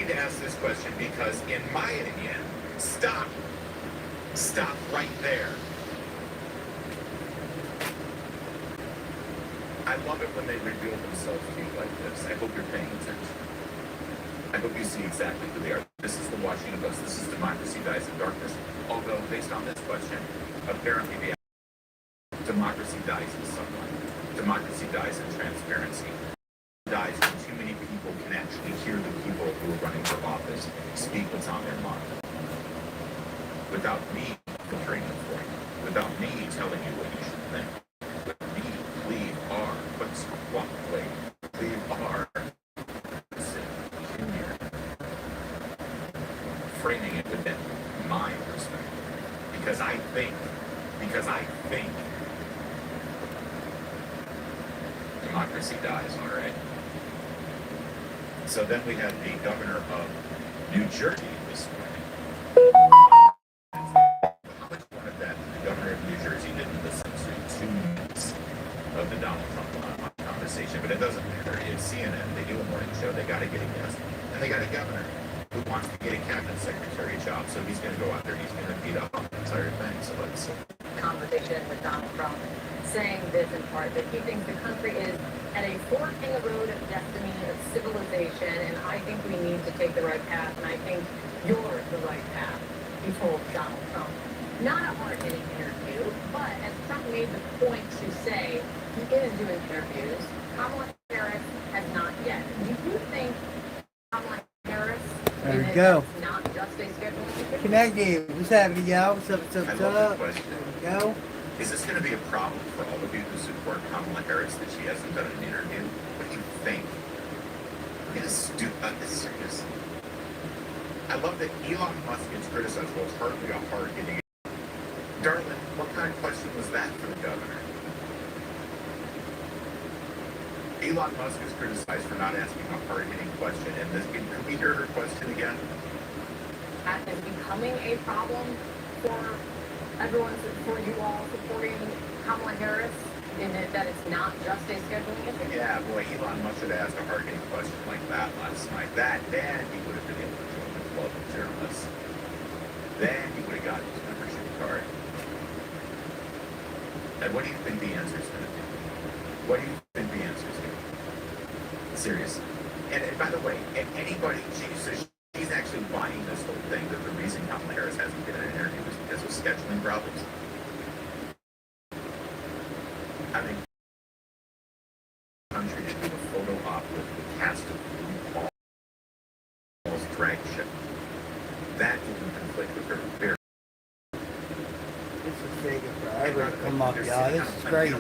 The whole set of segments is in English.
need to ask this question because, in my opinion, stop right there. I love it when they reveal themselves to you like this. I hope you're paying attention. I hope you see exactly who they are. This is the Washington Post. This is Democracy Dies in Darkness. Although, based on this question, apparently the democracy dies in sunlight. Democracy dies in transparency. Dies when too many people can actually hear the people who are running for office speak what's on their mind. Without me filtering it for you. Without me telling you what you should think. With me, leave our, let's walk away. Leave our, in here. Framing it within my perspective. Because I think democracy dies, all right? So then we have the governor of New Jersey this morning. How much wanted that the governor of New Jersey didn't listen to 2 minutes of the Donald Trump conversation, but it doesn't matter. It's CNN. They do a morning show. They got to get a guest. And they got a governor who wants to get a cabinet secretary job, so he's going to go out there and he's going to beat up on the entire thing. So let's see. Conversation with Donald Trump saying this in part, that he thinks the country is at a fork in the road of destiny, of civilization, and I think we need to take the right path, and I think you're the right path, he told Donald Trump. Not a hard-hitting interview, but as Trump made the point to say he is doing interviews, Kamala Harris has not yet. Do you think Kamala Harris is not just a scheduling? Connected. What's happening, y'all? What's up? I love the question. There we go. Is this going to be a problem for all of you who support Kamala Harris that she hasn't done an interview? What do you think? Look at this serious. I love that Elon Musk gets criticized. Well, it's hardly a hard-hitting. Darling, what kind of question was that for the governor? Elon Musk is criticized for not asking a hard-hitting question. And could we hear her question again? That is becoming a problem for everyone, for you all supporting Kamala Harris, in that it's not just a scheduling issue? Yeah, boy, Elon Musk should have asked a hard-hitting question like that last night. Then he would have been able to join the club of journalists. Then he would have gotten his membership card. And what do you think the answer is going to be? What do you think the answer is going to be? Seriously. And by the way, if anybody, she's actually buying this whole thing that the reason Kamala Harris hasn't been in an interview is because of scheduling problems. I mean, country to do a photo op with the cast of RuPaul's drag show. That didn't conflict with her very. This is taking forever to come up, y'all. This is crazy.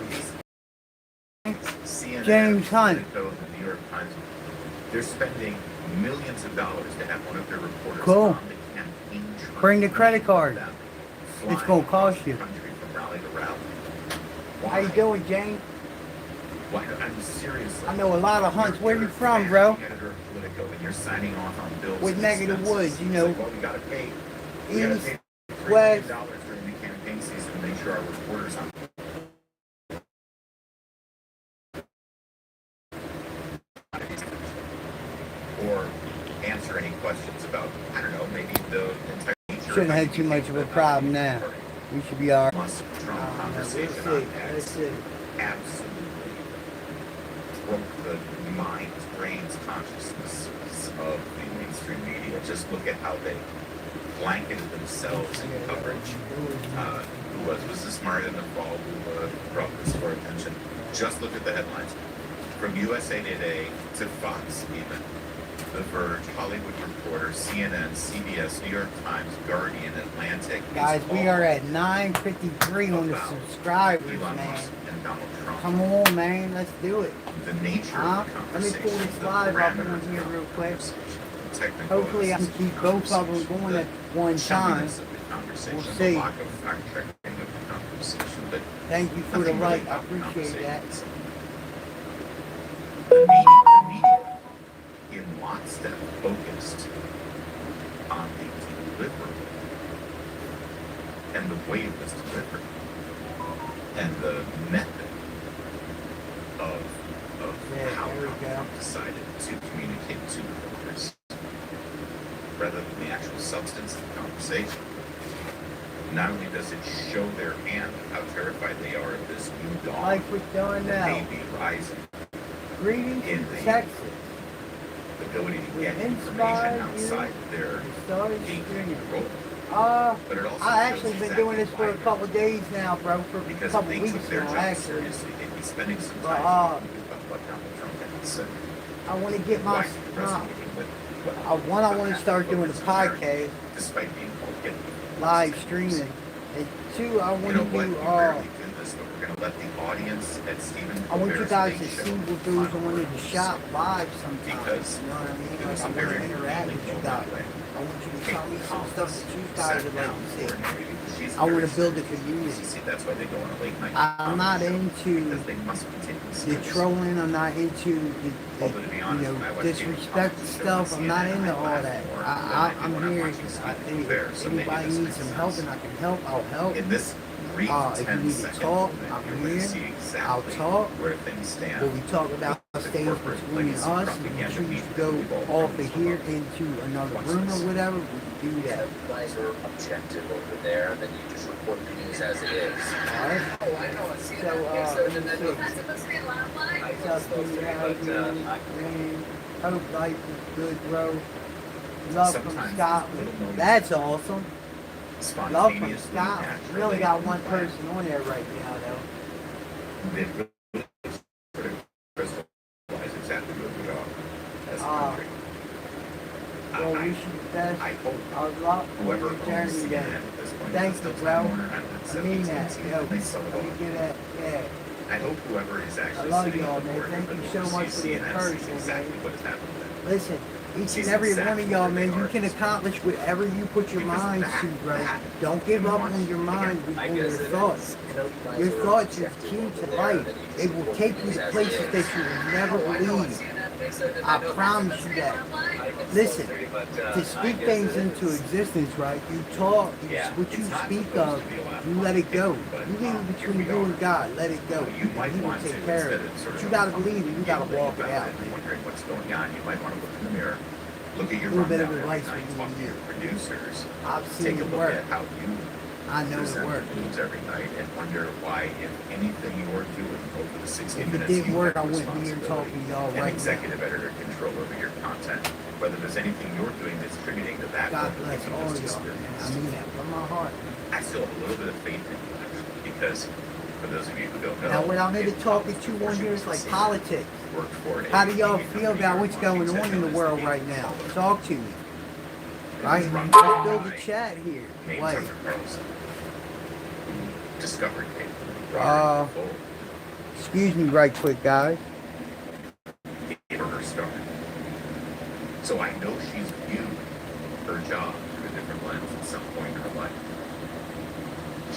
CNN, James Hunt. The New York Times. They're spending millions of dollars to have one of their reporters Cool. on the campaign trail. Bring the credit card. It's gonna cost you. Country from rally to rally. How you doing, James? Why? I'm seriously. I know a lot of Hunts. Where you from, bro? Editor of Politico, and you're signing off on bills. With and neck of the expenses. woods, you It's know. like, well, we gotta pay. We gotta East, pay $3 West. million during the campaign season to make sure our reporters on. Or answer any questions about, I don't know, maybe the entire nature. Shouldn't have too much of a problem now. We should be alright. Musk-Trump conversation on X absolutely broke the minds, brains, consciousness of the mainstream media. Just look at how they blanketed themselves in coverage. Who was this Mario in the fall who brought this to our attention? Just look at the headlines. From USA Today to Fox even. The Verge, Hollywood Reporter, CNN, CBS, New York Times, Guardian, Atlantic. Guys, we are at 9:53 on the subscribers, Elon man. Musk and Donald Trump. Come on, man. Let's do it. The nature Huh? of the Let me conversation. pull this the live up parameters on of here the real quick. conversation, the technical Hopefully I can assistance keep both of them going at one time. shoviness of the conversation, We'll the see. lack of fact-checking of the conversation, but Thank you for the nothing like. really I about the appreciate that. conversation. The media in lockstep focused on the delivery and the way it was delivered and the method of Yeah, how there we go. Trump decided to communicate to the voters. substance of the conversation. Not only does it show their hand how terrified they are of this new dawn, Like we're doing that now. may be rising, Greetings in from the Texas. the ability to We get inspire information you outside their to start gatekeeping streaming. role. But it also I shows actually been exactly doing this for a why. couple of days now, bro. For a Because if couple they weeks took their now, job actually. seriously, they'd be spending some But, time thinking about what Donald Trump had said. I want to get Why my. is the president meeting with One, I want to start doing a podcast, despite being called getting live streaming, and two, I You want know to what? do. We rarely do this, but we're going to let the audience at Stephen I want you Colbert's guys to big see show what goes final on in the words. shop live sometimes. Because You know what I mean? it Like, was I a want very to interact with you revealing guys. moment. I want you to Kate tell me some stuff Collins that you guys sat would like down to for see. an interview. She's I want very to build a serious. community. You see, that's why they go on a late night I'm not show, into because they must be taken the seriously. trolling. I'm not into Although, to be honest, when I watch Kate disrespect Collins' show stuff. on I'm not CNN, into I all laugh that. more than I do I'm when I'm here. watching Stephen Colbert, so If maybe anybody this needs makes some sense. help and I can help, I'll help. In this brief If you 10 need to second talk, moment, I'm you're going to here. see I'll exactly talk. where things stand. But we talk about The stays corporate between legacy us. propaganda We choose media to go we've all off grown of to here love. into another Watch room this. or whatever. We can do that. You guys are objective over there, then you just report the news as it is. Alright? Oh, I know. I see So, that. let me see. That's supposed to be a loud line. I What's up, dude? How you doing? Man, hope life is good, bro. Love from Sometimes Scotland. little moments That's awesome. Love from Spontaneously, Scotland. We only naturally, got one person on there right now, though. They really sort of crystallize exactly what we are as a country. Well, I- we should best. I hope I love whoever your owns journey CNN then. at this point, Thank is you, still bro. Time Warner and I mean that. AT&T, Yo, and they sell it let me all. get that. Yeah. I hope whoever is I actually love sitting y'all, at the man. board Thank of you the so much for the CNN sees encouragement, exactly man. what has happened then. Listen, each Sees and every one exactly of y'all, where they man, you are can at this accomplish whatever you put your Because minds that- to, bro. that- Don't give up Again, on your mind, I on your guess it thoughts. is. You know, you guys Your are thoughts is objective key over to there, life. then you just It will report take the you news to as places it that is. you will never Oh, I know. I believe. see that. They said that I know promise that's you supposed that. to be a loud line. Listen, But, to speak things into existence, right? You talk, Yeah, what you it's not speak supposed of, to be a loud you let it go. but, You leave it here between we you are. and God. Let it go. You might He will want to, take care of instead it. of sort But of you gotta believe it. You gotta yelling walk it about out. and wondering what's going on, you might want to look in the mirror, look at your A little bit of rundown every advice night, for talk you to your producers, I've seen take a it look work. at how you I know it present worked. the news every night and wonder why, if anything you're doing over the 60 If it minutes, didn't you work, have I wouldn't be here responsibility talking to y'all and right now. executive editor control over your content. Whether there's anything you're doing that's contributing to that, God or bless you all just y'all, man. I experienced. mean that from my heart. I still have a little bit of faith in you, actually, because for those of you who don't know, Now, what I'm here to Kate talk Collins, to you before on she here was is like CNN, politics. worked for How do y'all a feel about what's going on in the world right now? Talk to me. Right? It was run Let's build a by chat here. named Like, Tucker Carlson, who discovered Kate. excuse me right quick, guys. Gave her her start. So I know she's viewed her job through a different lens at some point in her life.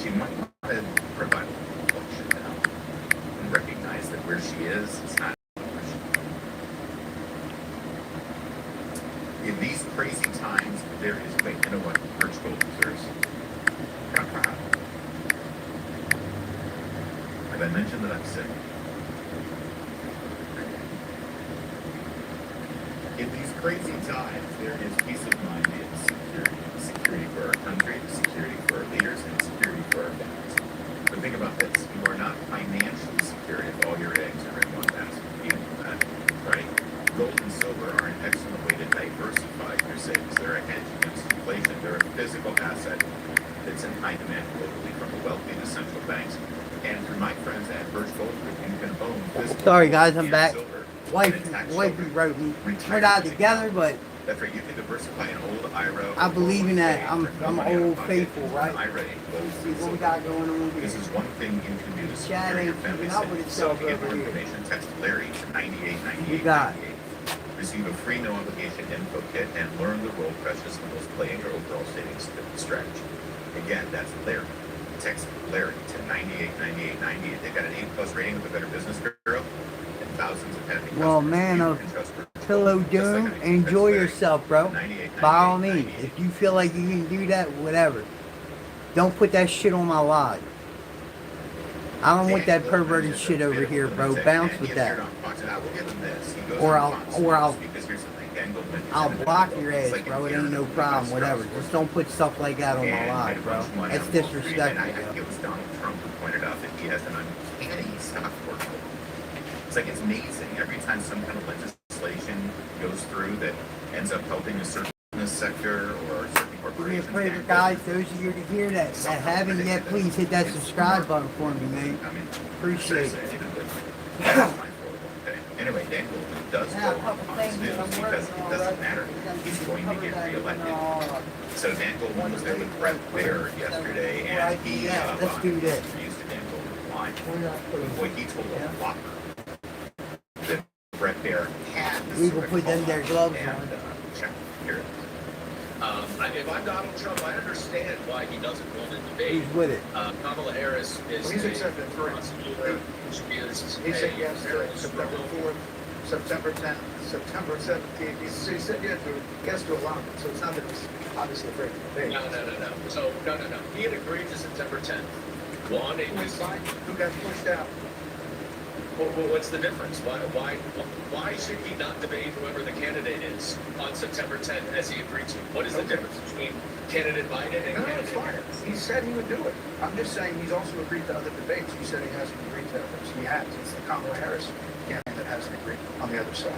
She might want to provide a reflection now and recognize that where she is not where she is. In these crazy times, there is, wait, you know what? Birch Gold deserves. Have I mentioned that I'm sick? In these crazy times, there is peace of mind and security. Security for our country, security for our leaders, and security for our families. But think about this. You are not financially secure if all your eggs are in one basket. You know that, right? Gold and silver are an excellent way to diversify your savings. They're a hedge against inflation. They're a physical asset that's in high demand globally from the wealthy to central banks. And through my friends at Birch Gold Group, you can own physical Sorry, guys, gold I'm and back. silver Wifey children. wrote me. We're not together, but That's right. You can diversify an old IRA. I believe in that. I'm old faithful, An right? IRA, gold, see what we got going on here. This is one thing you can do to Chat secure your ain't family's keeping up with savings. So itself to get more over here. information, text Larry to 989898. You got. Receive a free no obligation info kit and learn the role precious metals play in your overall savings strategy. Again, that's Larry. Text Larry to 989898. They've got an A+ rating with the Better Business Bureau and thousands of happy Well, customers. man You of can trust Birch Gold, Pillow just like Doom, I text enjoy Larry yourself, bro. to 989898. By all means, if you feel like you can do that, whatever. Don't put that shit on my live. I don't want that perverted shit over here, bro. Bounce with that. Or I'll- Because here's the thing, Dan Goldman. I'll block your It's ass, like bro. an It ain't no internet problem, about whatever. Strauss Just don't put stuff like that on my and live, made a bro. bunch of money That's on Wall Street. And disrespectful, I think yo. it was Donald Trump who pointed out that he has an uncanny stock portfolio. It's like it's amazing. Every time some kind of legislation goes through that ends up helping a certain business sector or a certain Do me a corporation. favor, guys. Those of you to hear that haven't yet, please hit that subscribe button for me, man. I mean, Appreciate it. seriously, even with my 401k. Anyway, Dan Goldman does Now, go a couple on things news that I'm because working it on, doesn't right? matter. He's going to get reelected. No, So Dan Goldman was there with Brett Baer yesterday, and he let's do this. used a Dan Goldman line. we're not putting- Boy, he told a whopper that Brett Baer had to We sort will of put them call their out gloves and, on. check. Here it is. If I'm Donald Trump, I understand why he doesn't want to debate. Who's with it? Kamala Harris is He's a accepted three. prosecutor. She is He said a yes very to September strong- 4th, September 10th, September 17th. He said yes to a lot of it, so it's not that he's obviously afraid to debate. No. So, no. He had agreed to September 10th. One, it Who was, signed, who got pushed out? what's the difference? Why should he not debate whoever the candidate is on September 10th as he agreed to? What is the difference between candidate Biden and No, it's candidate fine. Harris? He said he would do it. I'm just saying he's also agreed to other debates. He said he hasn't agreed to others. He has. It's the Kamala Harris campaign that hasn't agreed on the other side.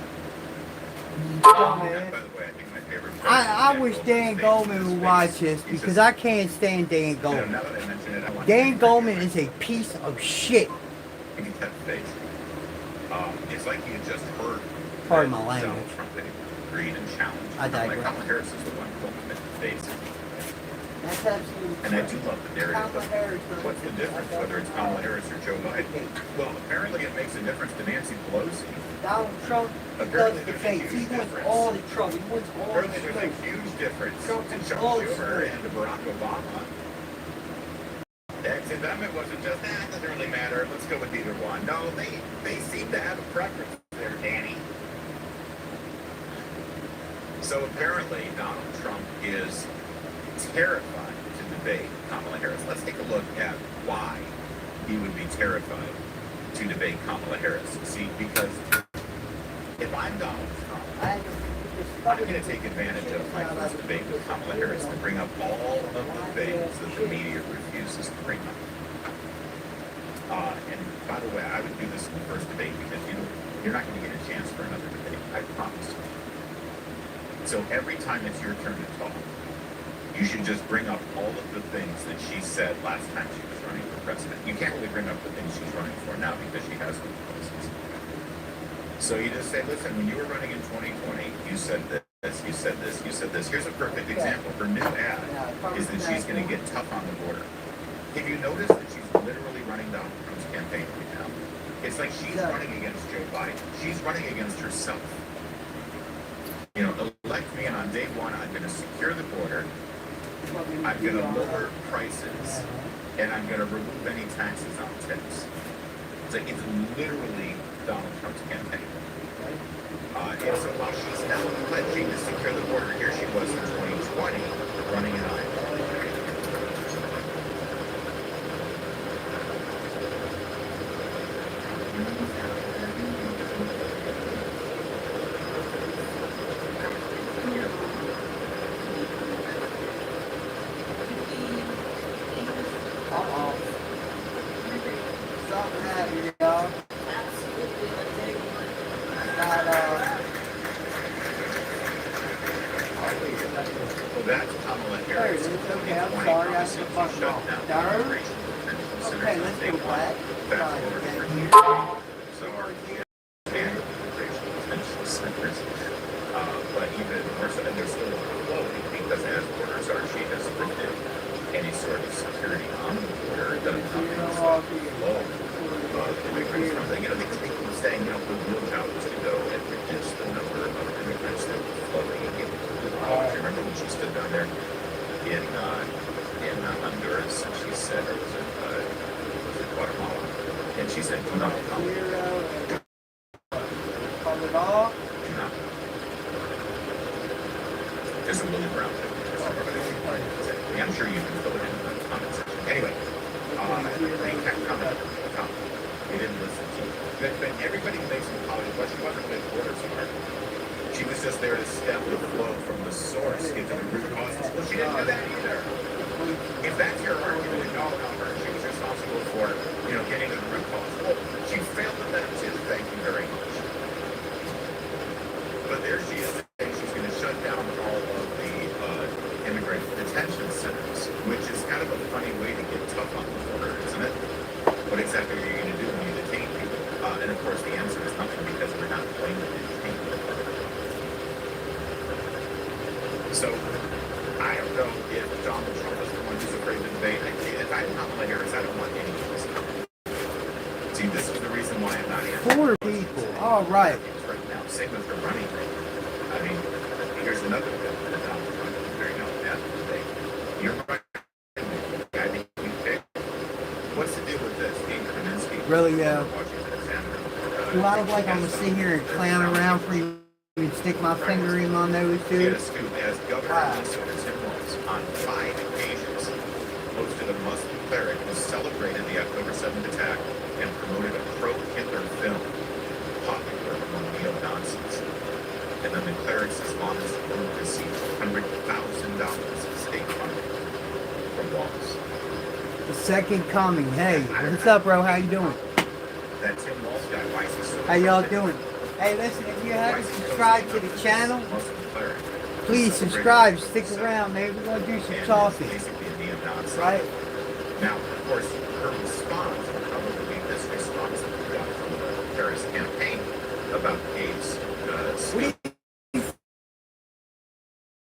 And by the way, I think my favorite part I is wish Dan Dan Goldman's Goldman face would is watch this he's because just- I can't stand Dan you know, Goldman. now that I mention it, I want Dan to Goldman is a piece of shit. Look at that face. It's like he had just heard Pardon that my language. Donald Trump had agreed and challenged. I digress. Like Kamala Harris is the one who told him to face. That's absolutely. And I do love the narrative. But what's the difference whether it's Kamala Harris or Joe Biden? Well, apparently it makes a difference to Nancy Pelosi. Donald Trump Apparently does there's a debates. He huge wants difference. all the trouble. He wants all the Apparently there's a smoke. huge difference Trump to is Chuck all Schumer smoke. and to Barack Obama. That amendment wasn't just, it doesn't really matter, let's go with either one. No, they seem to have a preference there, Danny. So apparently Donald Trump is terrified to debate Kamala Harris. Let's take a look at why he would be terrified to debate Kamala Harris. See, because if I'm Donald Trump, I'm going to take advantage of my first debate with Kamala Harris to bring up all of the things that the media refuses to bring up. And by the way, I would do this in the first debate because you're not going to get a chance for another debate. I promise. So every time it's your turn to talk, you should just bring up all of the things that she said last time she was running for president. You can't really bring up the things she's running for now because she has no policies. So you just say, listen, when you were running in 2020, you said this, you said this, you said this. Here's a perfect example. Her new ad is that she's going to get tough on the border. Have you noticed that she's literally running Donald Trump's campaign right now? It's like she's running against Joe Biden. She's running against herself. You know, elect me, and on day one, I'm going to secure the border. I'm going to lower prices, and I'm going to remove any taxes on tips. It's literally Donald Trump's campaign. And so while she's now pledging to secure the border, here she was in 2020 running in Iowa. Something happened, y'all. Well, that's Kamala Harris. There it is. Okay, I'm 2020 sorry, I promises took to my shut phone. down Darn. immigration detention centers Okay, on let's day go one. back. Fast Sorry, forward thank 3 you. years. So our standard immigration detention centers. But even more so, and they're still overflowing because as borders are, she has lifted any sort of security on the border. It doesn't stop the flow of immigrants from the, they keep saying, the real job is to go and reduce the number of immigrants that were flowing in. Remember when she stood down there in Honduras and she said, or was it Guatemala? And she said, do not come. Do not. There's a Willie Brown thing. I'm sure you can fill it in the comment section. Anyway, they kept coming. They didn't listen to you. But everybody makes some college question. She wasn't with border so hard. She was just there to stem the flow from the source into the root causes. Well, she didn't do that either. If that's your argument, and all about her, she was responsible for, getting to the root cause. Well, she failed at that too. Thank you very much. But there she is saying she's going to shut down all of the immigrant detention centers, which is kind of a funny way to get tough on the border, isn't it? What exactly are you going to do when you detain people? And of course, the answer is nothing because we're not claiming to detain people. So, I don't know if Donald Trump is the one who's afraid to debate. If I'm Kamala Harris, I don't want any of this. See, this is the reason why I'm not answering. Poor people. All right. Right now, same with the running rate. I mean, here's another thing that Donald Trump is very out today. You're right. I mean, you pick. What's the deal with this? Dean Kaminsky. Really, Washington Examiner. a lot of like I'm gonna sit here and clown around for you and stick my finger in my nose, dude. Yes, as Governor of Minnesota Tim Walz on 5 occasions hosted a Muslim cleric who celebrated the October 7th attack and promoted a pro-Hitler film popular among neo-Nazis. And then the cleric's Islamist group received $100,000 in state funding from Walz. The second coming. Hey, what's up, bro? How you doing? That Tim Walz guy, why is he so How y'all doing? Hey, listen, if you haven't subscribed to the channel, Muslim cleric? please subscribe. Stick around, man. We're gonna do some talking, Basically a neo-Nazi. right? Now, of course, her response will probably be this response that we got from the Harris campaign about Gabe's What do you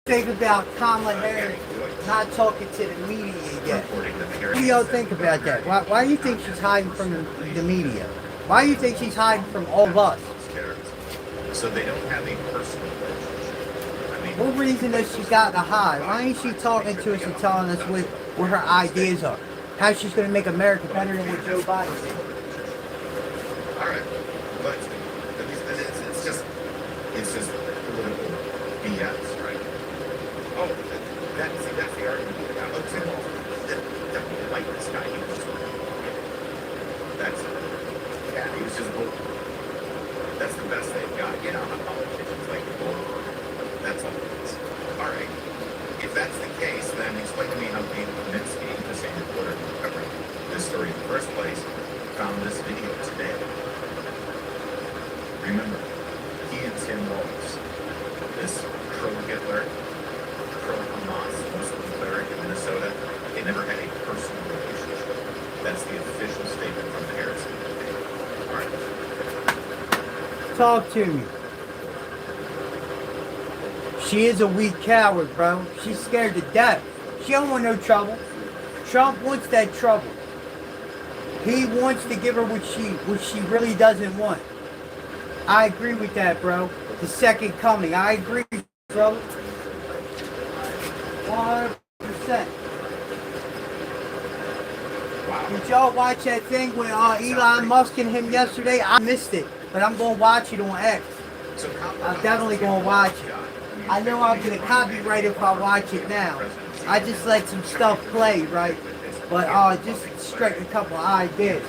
think about Kamala Harris not talking to the media yet? What do y'all think about that? Why do you think she's hiding from the media? Why do you think she's hiding from all of us? So they don't have a personal relationship. I mean, What reason does she got to hide? Why ain't she talking to us and telling us what her ideas are? How she's going to make America better than what Joe Biden did? all right, but at least it's just political BS, right? Oh, that's the argument. Oh, Tim Walz definitely like this guy. He was just he was just voting. That's the best they've got. Politicians like to vote. That's all it is. All right. If that's the case, then explain to me how Dean Kaminsky, the same reporter who covered this story in the first place, found this video today. Remember, he and Tim Walz, this pro-Hitler, pro-Hamas Muslim cleric in Minnesota, they never had a personal relationship. That's the official statement from the Harris campaign. All right. Talk to me. She is a weak coward, bro. She's scared to death. She don't want no trouble. Trump wants that trouble. He wants to give her what she really doesn't want. I agree with that, bro. The second coming. I agree, bro. 100%. Did y'all watch that thing with Elon Musk and him yesterday? I missed it, but I'm going to watch it on X. I'm definitely going to watch it. I know I'm going to copyright if I watch it now. I just let some stuff play, right? But just straight a couple of ideas.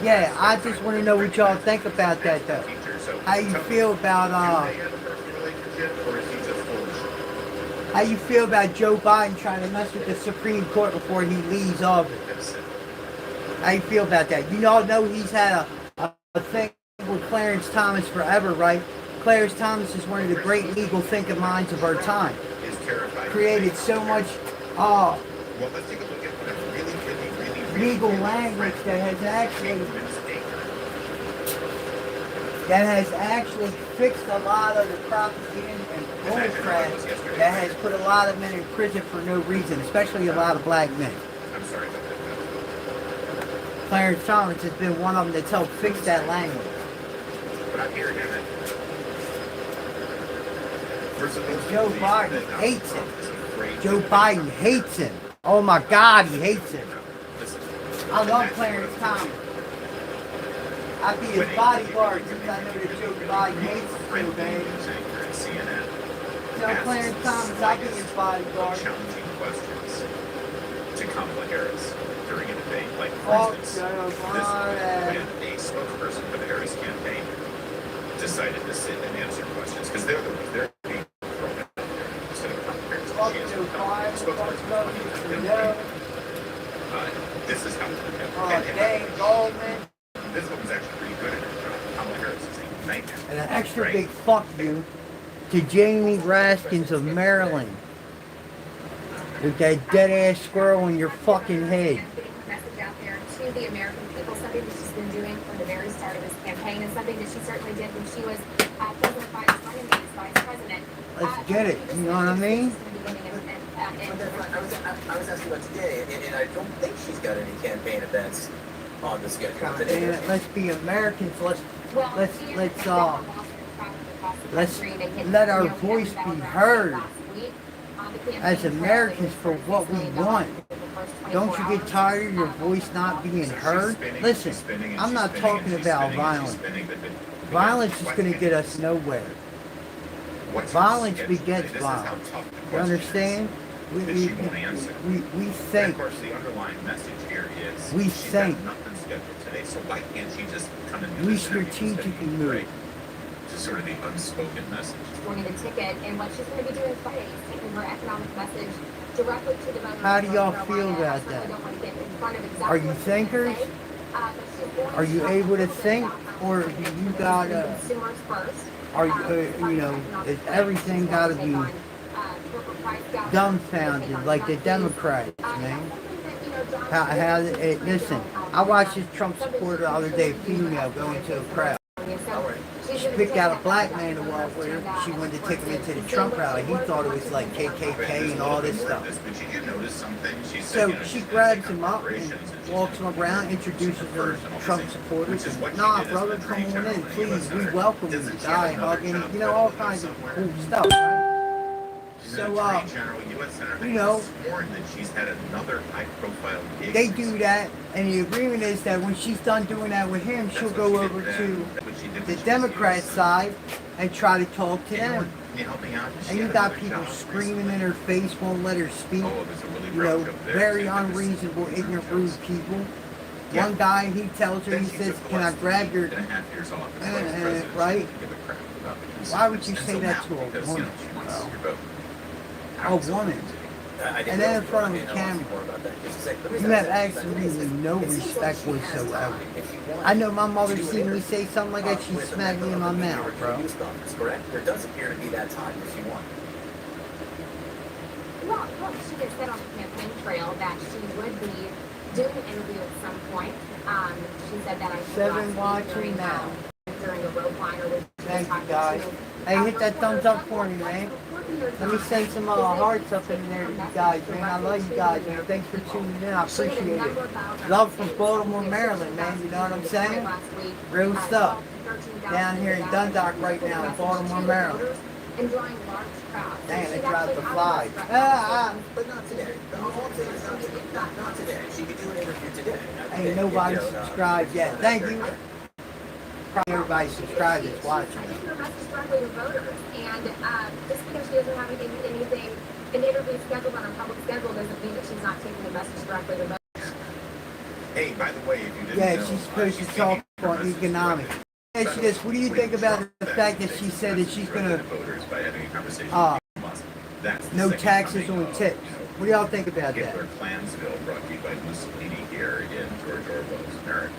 Yeah, I just want to know what y'all think about that, though. How you feel about how you feel about Joe Biden trying to mess with the Supreme Court before he leaves office? How you feel about that? You all know he's had a thing with Clarence Thomas forever, right? Clarence Thomas is one of the great legal thinking minds of our time. Created so much legal language that has actually fixed a lot of the propaganda and bullcrap that has put a lot of men in prison for no reason, especially a lot of black men. I'm sorry about that. Clarence Thomas has been one of them that's helped fix that language. But I'm hearing that. Joe Biden hates him. Joe Biden hates him. Oh my God, he hates him. I love Clarence Thomas. I'd be his bodyguard since I know that Joe Biden hates him, baby. Tell Clarence Thomas I'll be his bodyguard. Challenging questions to Kamala Harris during a debate. Like, for Fuck instance, Joe this Biden. when a spokesperson for the Harris campaign decided to sit and answer questions because they're being thrown out there instead of compared to the Fuck chance Joe to come. Biden. Fuck Spokesperson Joe. this is how it happened. Oh, dang, Goldman. This one was actually pretty good at her job. Kamala Harris is a nightmare. And an extra Right? big fuck you to Jamie Raskins of Maryland. With that dead ass squirrel in your fucking head. Getting her message out there to the American people, something that she's been doing from the very start of this campaign, and something that she certainly did when she was President Biden's running mate as vice president. Let's get it. You know what I mean? But that's not, I was asking about today, and I don't think she's got any campaign events on the schedule God today. damn it, let's be Americans. Let's let our voice be heard as Americans for what we want. Don't you get tired of your voice not being heard? Listen, I'm not talking about violence. Violence is going to get us nowhere. Violence begets violence. You understand? We think. Of course, the underlying message here is We she's got think. nothing scheduled today, so why can't she just come and do We this interview strategically instead? move. Right? Just sort of the unspoken message. Wanting the ticket, and what she's going to be doing Friday is taking her economic message directly to the voters. How do y'all of North feel Carolina. about I certainly that? don't want to get in front of exactly Are you what she's thinkers? gonna say, but she's going Are you talk able a to little bit think, about how or she's do gonna you put gotta? consumers first? Are you know? Is everything gotta be dumbfounded like the Democrats, man? Listen, I watched this Trump supporter the other day, female, go into a crowd. She picked out a black man to walk with her. She wanted to take him into the Trump rally. He thought it was like KKK and all this stuff. But did you notice something? She said, So you know, she she's grabs gonna him take up and operations and she's walks him gonna around, do introduces her her personal Trump thing, supporters. which is what And, she nah, did as brother, an come attorney on general in, in the please. US We Senate. welcome you. Doesn't she Die have another hugging, job you know, all federally kinds of somewhere? cool stuff, right? She's So, an attorney general, US senator. you know, She's sworn that she's had another high-profile gig. They do that, and the agreement is that when she's done doing that with him, she'll go over to the Democrat side and try to talk to them. And you got people screaming in her face, won't let her speak. You know, very unreasonable, ignorant, rude people. One guy, he tells her, he says, "Can I grab your..." Right? Why would you say that to a woman, bro? A woman. And then in front of the camera. You have absolutely no respect whatsoever. I know my mother seen me say something like that, she smacked me in my mouth, bro. Correct? There does appear to be that time if you want. Well, she had said on the campaign trail that she would be doing an interview at some point. She said that I think Seven last week watching now. during a road liner with Thank you, guys. Hey, hit that thumbs up for me, man. Let me send some hearts up in there to you guys, man. I love you guys, man. Thanks for tuning in. I appreciate it. Love from Baltimore, Maryland, man. You know what I'm saying? Real stuff. Down here in Dundalk right now in Baltimore, Maryland. And drawing large crowds. Damn, they dropped the flies. But not today. Not today. She could do an interview today. Ain't nobody subscribed yet. Thank you. Probably everybody subscribed that's watching. Taking her message directly to voters, and just because she doesn't have anything, an interview scheduled on her public schedule doesn't mean that she's not taking the message directly to voters. Hey, by the way, if you didn't Yeah, know, she's supposed to she's talk taking her on message economics. directly. Yeah, she does. What do you think about the fact that she said that she's gonna voters by having a conversation uh, with Musk. That's the no second taxes coming on of, tips? you know, What do y'all think about that? Hitler Klansville, brought to you by Mussolini here in George Orwell's America.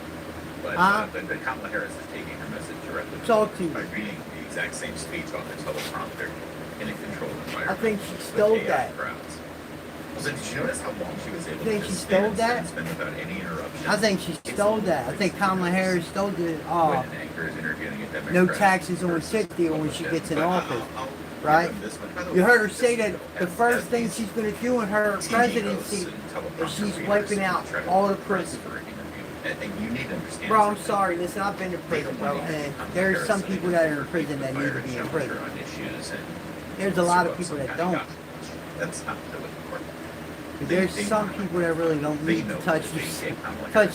But but Kamala Harris is taking her message directly Talk to you. by reading the exact same speech off the teleprompter in a controlled environment. I think she with stole AI that. crowds. So did you notice how long she was able Think to she just stole stand that? and spend without any interruption? I think she stole that. I think Kamala Harris stole the When an anchor is interviewing a Democrat no taxes on versus tip deal when she gets in But office, I'll right? give them this one. By the You way, heard her this say is, that the as first thing these she's going to do in her TV presidency hosts and is teleprompter she's readers wiping out try to all the press prisons. for an interview. And you need to understand Bro, I'm something. sorry. Listen, I've been to prison, bro, and there's some people that are in prison that need to be in prison. There's a lot of people that don't. That's not really important. There's some people that really don't need to touch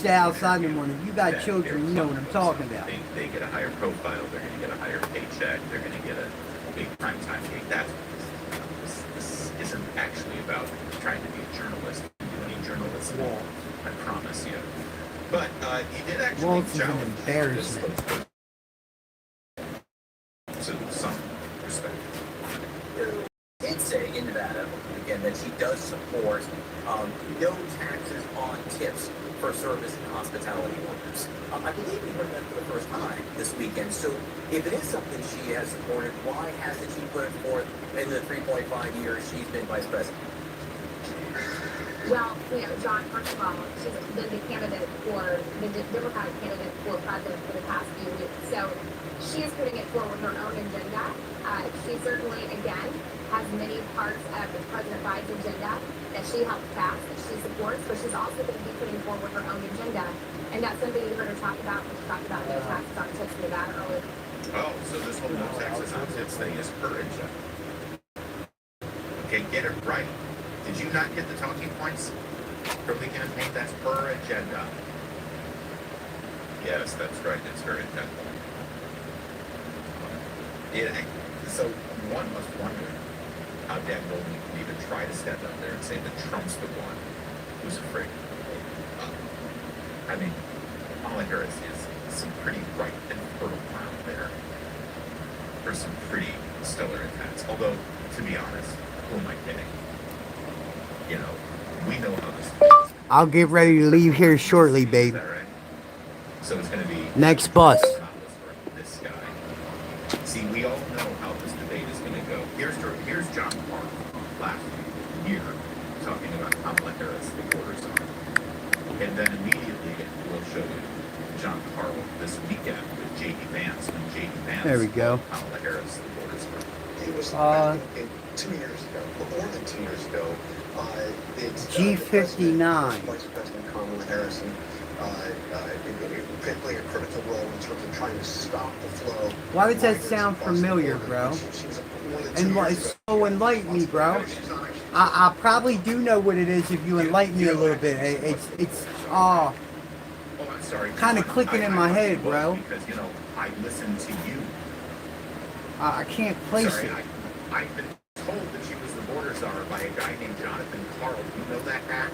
the outside anymore. If you got children, you know what I'm talking about. They get a higher profile. They're going to get a higher paycheck. They're going to get a big primetime gig. That's what this isn't actually about trying to be a journalist. Do any journalism? I promise. Waltz is an challenge embarrassment. to some respect. Did say in Nevada, again, that she does support no taxes on tips for service and hospitality workers. I believe we heard that for the first time this weekend. So if it is something she has supported, why hasn't she put it forth in the 3.5 years she's been vice president? Well, John, first of all, she's been the candidate for the Democratic candidate for president for the past few weeks. So she is putting it forward her own agenda. She certainly, again, has many parts of the President Biden's agenda that she helped pass, that she supports, but she's also going to be putting forward her own agenda. And that's something you heard her talk about when she talked about no taxes on tips in Nevada earlier. Oh, so this whole no taxes on tips thing is her agenda. Okay, get it right. Did you not get the talking points from the campaign? That's her agenda. Yes, that's right. It's her agenda. So one must wonder how Dan Goldman can even try to step up there and say that Trump's the one who's afraid. I mean, Kamala Harris is some pretty bright and fertile ground there for some pretty stellar intents. Although, to be honest, who am I kidding? We know how this. I'll get ready to leave here shortly, babe. Is that right? So it's going to be Next bus. this guy. See, we all know how this debate is going to go. Here's John Park last year talking about Kamala Harris, the border zone. And then immediately we'll show you John Carl this weekend with J.D. Vance. When J.D. Vance There we go. Kamala Harris, the border zone. It was back in 2 years ago, but more than 2 years ago. It's G59. Vice President Kamala Harris playing a critical role in terms of trying to stop the flow. Why does that sound familiar, bro? And so enlighten me, bro. I probably do know what it is if you enlighten me a little bit. It's Oh, I'm sorry. kind of clicking in my head, bro. Because, I listen to you. I can't place Sorry, it. I've been told that she was the border czar by a guy named Jonathan Carl. Do you know that guy?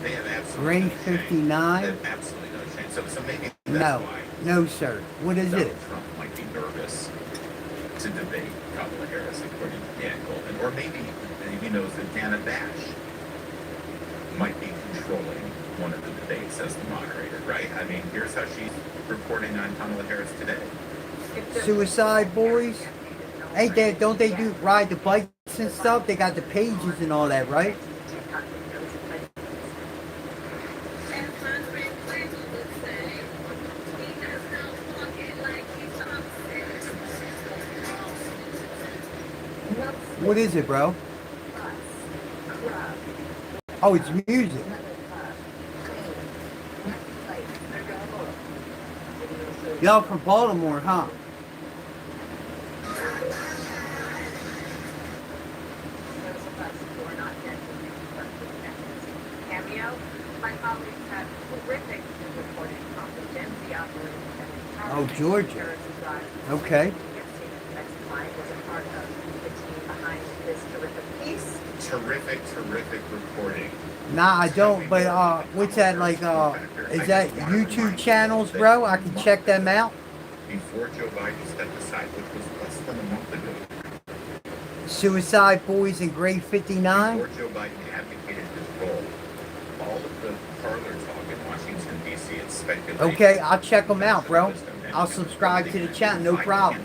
They have absolutely Grade no shame. 59? They have absolutely no shame. So maybe that's No, why no, sir. What is Donald it? Trump might be nervous to debate Kamala Harris according to Dan Goldman. Or maybe he knows that Dana Bash might be controlling one of the debates as the moderator, right? I mean, here's how she's reporting on Kamala Harris today. Suicide boys? Ain't that, don't they do ride the bikes and stuff? They got the pages and all that, right? What is it, bro? Oh, it's music. Y'all from Baltimore, huh? Oh, Georgia. Okay. Terrific reporting. Nah, I don't, but what's that like, is that YouTube channels, bro? I can check them out. Before Joe Biden stepped aside, which was less than a month ago. Suicide Boys in grade 59. Before Joe Biden advocated his role, all of the parlor talk in Washington, D.C. and speculation. Okay, I'll check them out, bro. I'll subscribe to the channel, no problem.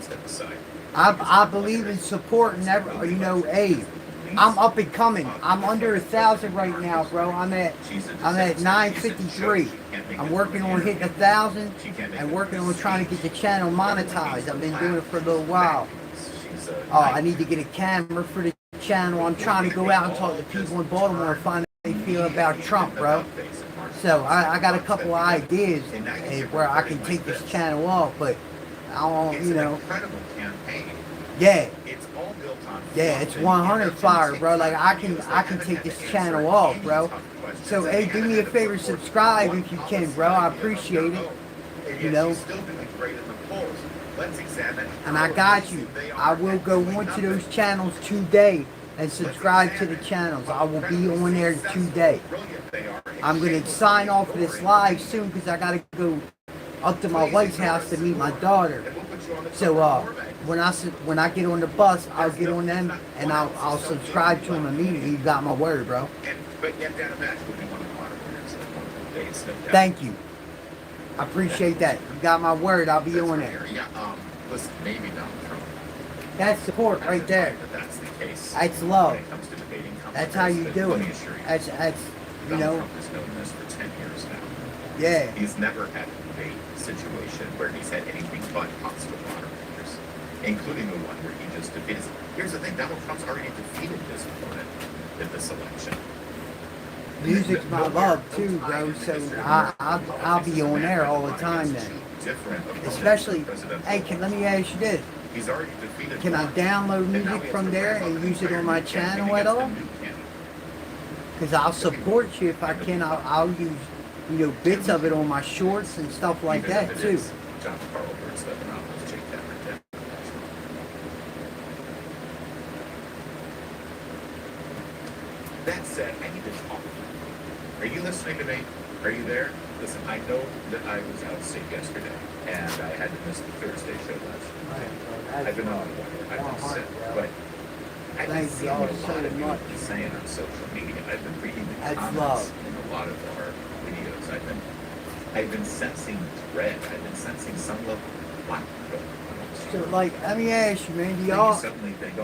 I believe in supporting every, hey, I'm up and coming. I'm under 1,000 right now, bro. I'm at 953. I'm working on hitting 1,000 and working on trying to get the channel monetized. I've been doing it for a little while. Oh, I need to get a camera for the channel. I'm trying to go out and talk to people in Baltimore and find out how they feel about Trump, bro. So I got a couple of ideas where I can take this channel off, but I don't, yeah. Yeah, it's 100 fire, bro. Like I can take this channel off, bro. So hey, do me a favor, subscribe if you can, bro. I appreciate it. And I got you. I will go onto those channels today and subscribe to the channels. I will be on there today. Brilliant they are. I'm going to sign off of this live soon because I got to go up to my wife's house to meet my daughter. So when I get on the bus, I'll get on them and I'll subscribe to them immediately. You got my word, bro. But you have to imagine what we want to moderators in one days. Thank you. I appreciate that. You got my word. I'll be on there. Yeah, listen, maybe Donald Trump. That's support right there. But that's the case. That's love. When it comes to debating That's how you do it. That's you know. Donald Trump has known this for 10 years now. Yeah. He's never had a debate situation where he's had anything but hostile moderators, including the one where he just defeated. Here's the thing: Donald Trump's already defeated his opponent in this election. Music's my love too, bro. So I'll be on there all the time then. Especially, hey, let me ask you this: He's already defeated. can I download music from there and use it on my channel at all? Because I'll support you if I can. I'll use, you know, bits of it on my shorts and stuff like that too. John Carl Bird stepping out. Let's check that right there. That said, I need to talk. Are you listening to me? Are you there? Listen, I know that I was out sick yesterday, and I had to miss the Thursday show last night. I've been on one. I've been sick, but I've been seeing what a lot of you have been saying on social media. I've been reading the comments in a lot of our videos. I've been sensing dread. I've been sensing some level of what. So, like, let me ask you, man, do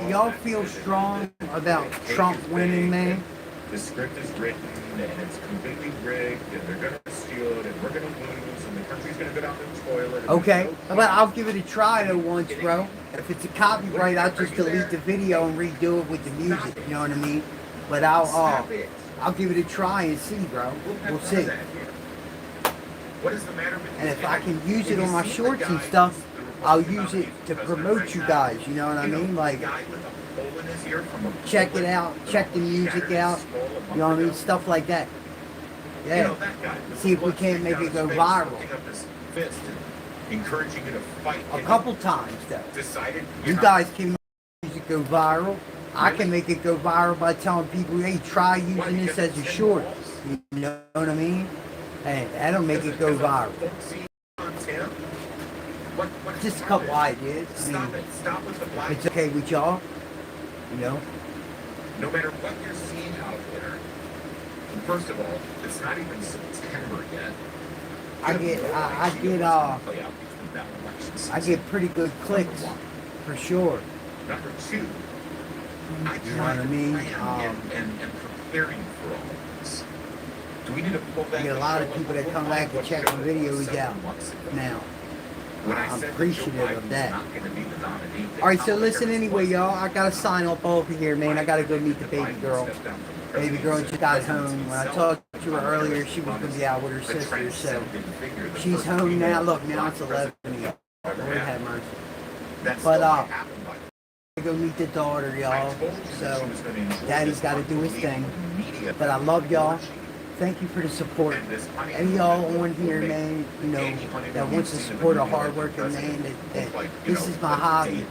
y'all feel strong about Trump winning, man? The script is written, and it's completely rigged, and they're going to steal it, and we're going to lose, and the country's going to go down the toilet. Okay, but I'll give it a try though once, bro. If it's a copyright, I'll just delete the video and redo it with the music. You know what I mean? But I'll give it a try and see, bro. We'll see. What is the matter with And if I can use it on my shorts and stuff, I'll use it to promote you guys. You know what I mean? Like, check it out, check the music out. You know what I mean? Stuff like that. Yeah. See if we can't make it go viral. Encouraging you to fight. A couple times though. Decided You guys can make it go viral. I can make it go viral by telling people, hey, try using this as a short. You know what I mean? And that'll make it go viral. Just a couple ideas. I mean, Stop with the black. it's okay with y'all. You know? No matter what you're seeing out there, first of all, it's not even September yet. I get pretty good clicks for sure. Number two, You know what I mean? and preparing for all of this. Do we need to pull back? I get a lot of people that come back and check my videos out now. I'm appreciative of that. Alright, so listen anyway, y'all. I gotta sign off over here, man. I gotta go meet the baby girl. Baby girl just got home. When I talked to her earlier, she was gonna be out with her sister, so she's home now. Look, now it's 11 a.m. Lord have mercy. But I go meet the daughter, y'all. So Daddy's gotta do his thing. But I love y'all. Thank you for the support. And y'all on here, man, you know, that wants to support a hardworking man, that this is my hobby.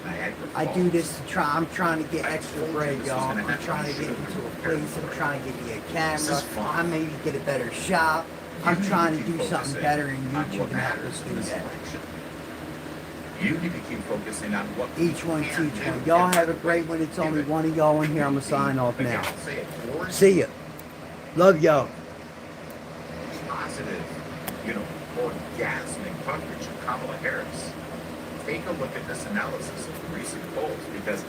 I do this to try, I'm trying to get extra bread, y'all. I'm trying to get into a place, I'm trying to get me a camera, I maybe get a better shop. I'm trying to do something better, and YouTube can help us do that. You need to keep focusing on what Each one teach one. Y'all have a great one. It's only one of y'all in here. I'm going to sign off now. See ya. Love y'all. Positive, orgasmic coverage of Kamala Harris. Take a look at this analysis of the recent polls, because